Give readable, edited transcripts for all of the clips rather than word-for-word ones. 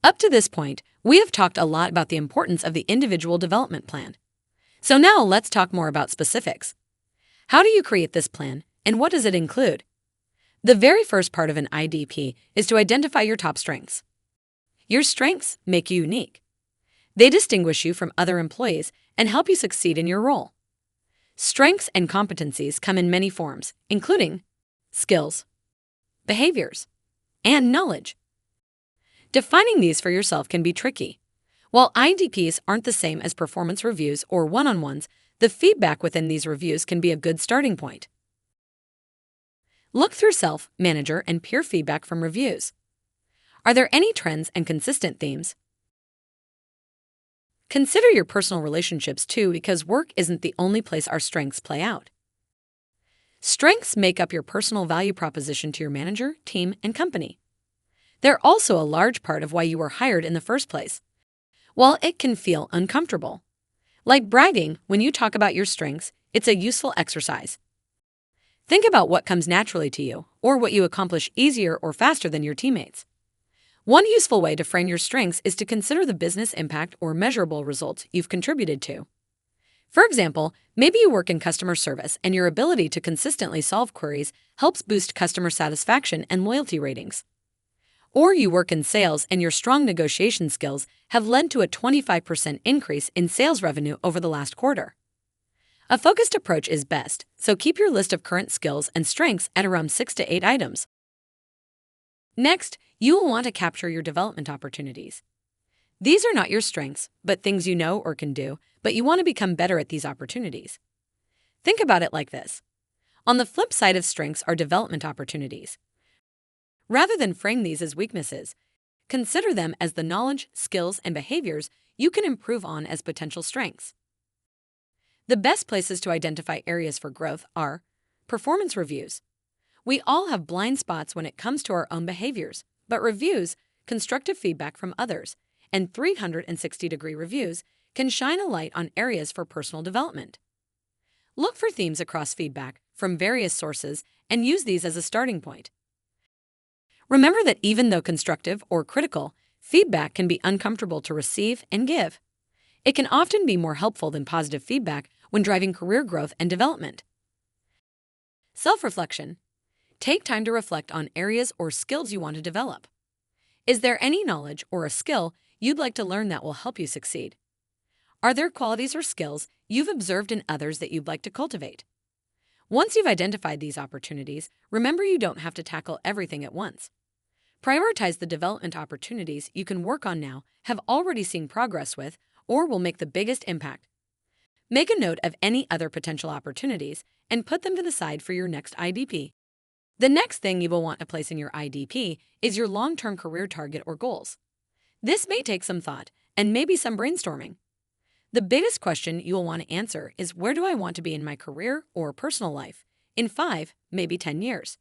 Up to this point, we have talked a lot about the importance of the individual development plan. So now let's talk more about specifics. How do you create this plan, and what does it include? The very first part of an IDP is to identify your top strengths. Your strengths make you unique. They distinguish you from other employees and help you succeed in your role. Strengths and competencies come in many forms, including skills, behaviors, and knowledge. Defining these for yourself can be tricky. While IDPs aren't the same as performance reviews or one-on-ones, the feedback within these reviews can be a good starting point. Look through self, manager, and peer feedback from reviews. Are there any trends and consistent themes? Consider your personal relationships too, because work isn't the only place our strengths play out. Strengths make up your personal value proposition to your manager, team, and company. They're also a large part of why you were hired in the first place. While it can feel uncomfortable, like bragging when you talk about your strengths, it's a useful exercise. Think about what comes naturally to you, or what you accomplish easier or faster than your teammates. One useful way to frame your strengths is to consider the business impact or measurable results you've contributed to. For example, maybe you work in customer service and your ability to consistently solve queries helps boost customer satisfaction and loyalty ratings. Or you work in sales and your strong negotiation skills have led to a 25% increase in sales revenue over the last quarter. A focused approach is best, so keep your list of current skills and strengths at around 6 to 8 items. Next, you will want to capture your development opportunities. These are not your strengths, but things you know or can do, but you want to become better at these opportunities. Think about it like this. On the flip side of strengths are development opportunities. Rather than frame these as weaknesses, consider them as the knowledge, skills, and behaviors you can improve on as potential strengths. The best places to identify areas for growth are performance reviews. We all have blind spots when it comes to our own behaviors, but reviews, constructive feedback from others, and 360-degree reviews can shine a light on areas for personal development. Look for themes across feedback from various sources and use these as a starting point. Remember that even though constructive or critical, feedback can be uncomfortable to receive and give. It can often be more helpful than positive feedback when driving career growth and development. Self-reflection. Take time to reflect on areas or skills you want to develop. Is there any knowledge or a skill you'd like to learn that will help you succeed? Are there qualities or skills you've observed in others that you'd like to cultivate? Once you've identified these opportunities, remember you don't have to tackle everything at once. Prioritize the development opportunities you can work on now, have already seen progress with, or will make the biggest impact. Make a note of any other potential opportunities and put them to the side for your next IDP. The next thing you will want to place in your IDP is your long-term career target or goals. This may take some thought and maybe some brainstorming. The biggest question you will want to answer is, where do I want to be in my career or personal life in 5, maybe 10 years?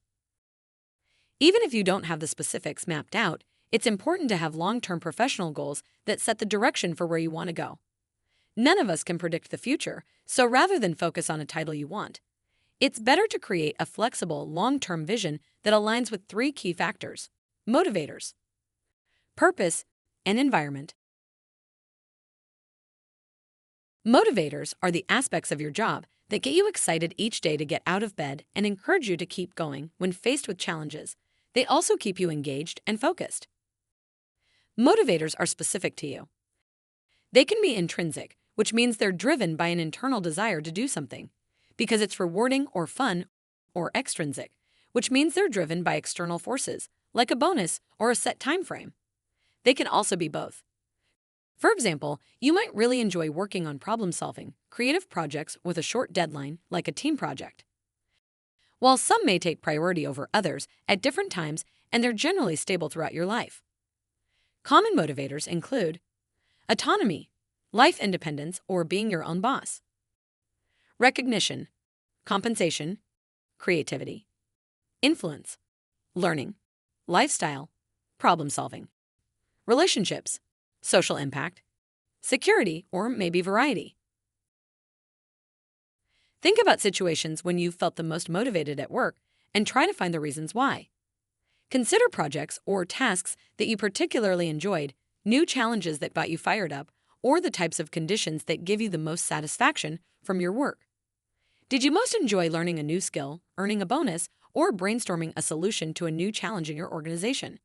Even if you don't have the specifics mapped out, it's important to have long-term professional goals that set the direction for where you want to go. None of us can predict the future, so rather than focus on a title you want, it's better to create a flexible, long-term vision that aligns with 3 key factors: motivators, purpose, and environment. Motivators are the aspects of your job that get you excited each day to get out of bed and encourage you to keep going when faced with challenges. They also keep you engaged and focused. Motivators are specific to you. They can be intrinsic, which means they're driven by an internal desire to do something, because it's rewarding or fun, or extrinsic, which means they're driven by external forces, like a bonus or a set time frame. They can also be both. For example, you might really enjoy working on problem-solving, creative projects with a short deadline, like a team project. While some may take priority over others at different times, and they're generally stable throughout your life. Common motivators include autonomy, life independence, or being your own boss; recognition, compensation, creativity; influence, learning, lifestyle, problem-solving; relationships, social impact; security, or maybe variety. Think about situations when you've felt the most motivated at work and try to find the reasons why. Consider projects or tasks that you particularly enjoyed, new challenges that got you fired up, or the types of conditions that give you the most satisfaction from your work? Did you most enjoy learning a new skill, earning a bonus, or brainstorming a solution to a new challenge in your organization?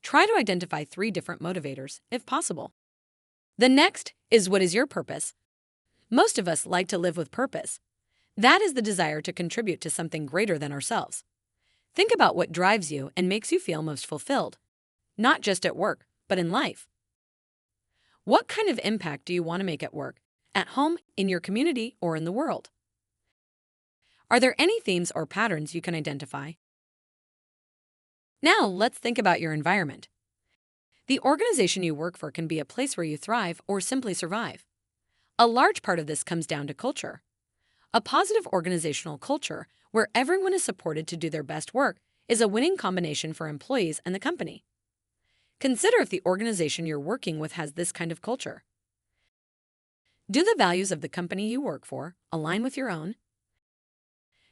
Try to identify 3 different motivators, if possible. The next is, what is your purpose? Most of us like to live with purpose. That is the desire to contribute to something greater than ourselves. Think about what drives you and makes you feel most fulfilled, not just at work, but in life. What kind of impact do you want to make at work, at home, in your community, or in the world? Are there any themes or patterns you can identify? Now, let's think about your environment. The organization you work for can be a place where you thrive or simply survive. A large part of this comes down to culture. A positive organizational culture, where everyone is supported to do their best work, is a winning combination for employees and the company. Consider if the organization you're working with has this kind of culture. Do the values of the company you work for align with your own?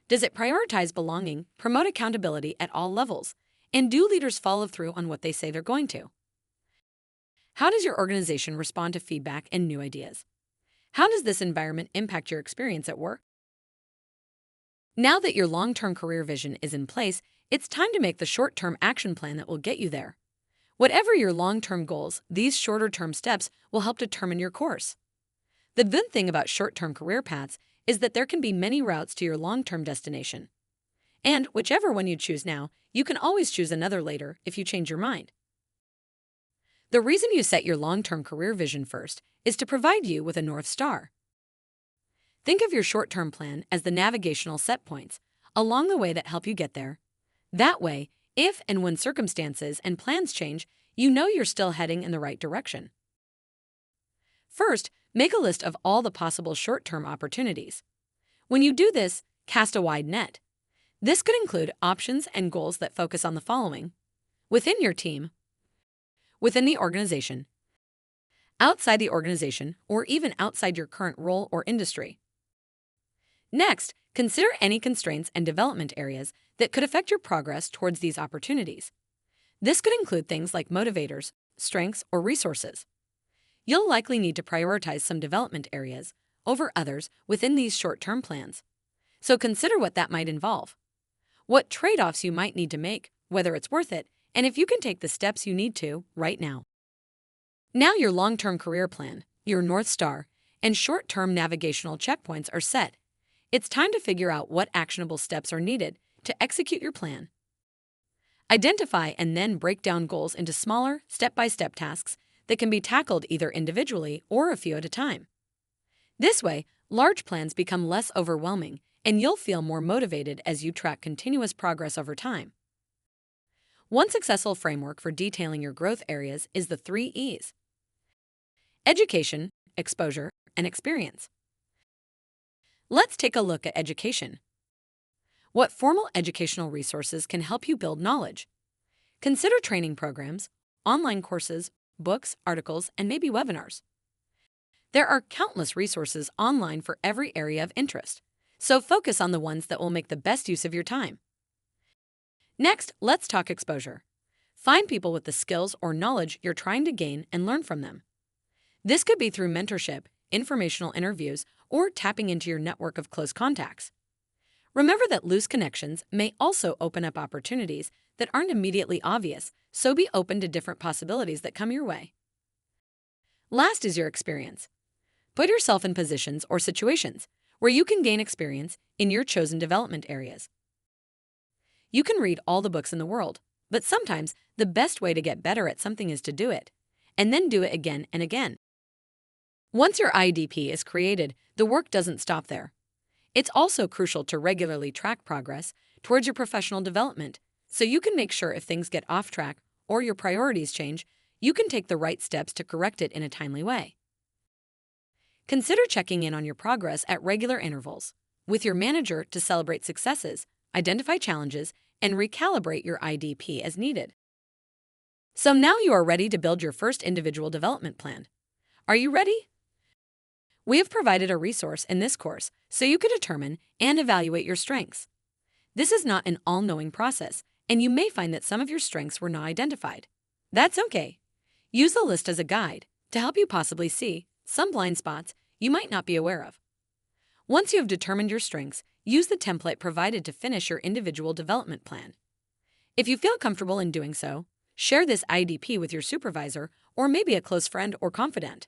Does it prioritize belonging, promote accountability at all levels, and do leaders follow through on what they say they're going to? How does your organization respond to feedback and new ideas? How does this environment impact your experience at work? Now that your long-term career vision is in place, it's time to make the short-term action plan that will get you there. Whatever your long-term goals, these shorter-term steps will help determine your course. The good thing about short-term career paths is that there can be many routes to your long-term destination. And whichever one you choose now, you can always choose another later if you change your mind. The reason you set your long-term career vision first is to provide you with a North Star. Think of your short-term plan as the navigational set points along the way that help you get there. That way, if and when circumstances and plans change, you know you're still heading in the right direction. First, make a list of all the possible short-term opportunities. When you do this, cast a wide net. This could include options and goals that focus on the following: within your team, within the organization, outside the organization, or even outside your current role or industry. Next, consider any constraints and development areas that could affect your progress towards these opportunities. This could include things like motivators, strengths, or resources. You'll likely need to prioritize some development areas over others within these short-term plans. So consider what that might involve, what trade-offs you might need to make, whether it's worth it, and if you can take the steps you need to right now. Now your long-term career plan, your North Star, and short-term navigational checkpoints are set. It's time to figure out what actionable steps are needed to execute your plan. Identify and then break down goals into smaller, step-by-step tasks that can be tackled either individually or a few at a time. This way, large plans become less overwhelming, and you'll feel more motivated as you track continuous progress over time. One successful framework for detailing your growth areas is the 3 E's: education, exposure, and experience. Let's take a look at education. What formal educational resources can help you build knowledge? Consider training programs, online courses, books, articles, and maybe webinars. There are countless resources online for every area of interest, so focus on the ones that will make the best use of your time. Next, let's talk exposure. Find people with the skills or knowledge you're trying to gain and learn from them. This could be through mentorship, informational interviews, or tapping into your network of close contacts. Remember that loose connections may also open up opportunities that aren't immediately obvious, so be open to different possibilities that come your way. Last is your experience. Put yourself in positions or situations where you can gain experience in your chosen development areas. You can read all the books in the world, but sometimes the best way to get better at something is to do it, and then do it again and again. Once your IDP is created, the work doesn't stop there. It's also crucial to regularly track progress towards your professional development, so you can make sure if things get off track or your priorities change, you can take the right steps to correct it in a timely way. Consider checking in on your progress at regular intervals with your manager to celebrate successes, identify challenges, and recalibrate your IDP as needed. So now you are ready to build your first individual development plan. Are you ready? We have provided a resource in this course so you can determine and evaluate your strengths. This is not an all-knowing process, and you may find that some of your strengths were not identified. That's okay. Use the list as a guide to help you possibly see some blind spots you might not be aware of. Once you have determined your strengths, use the template provided to finish your individual development plan. If you feel comfortable in doing so, share this IDP with your supervisor or maybe a close friend or confidant.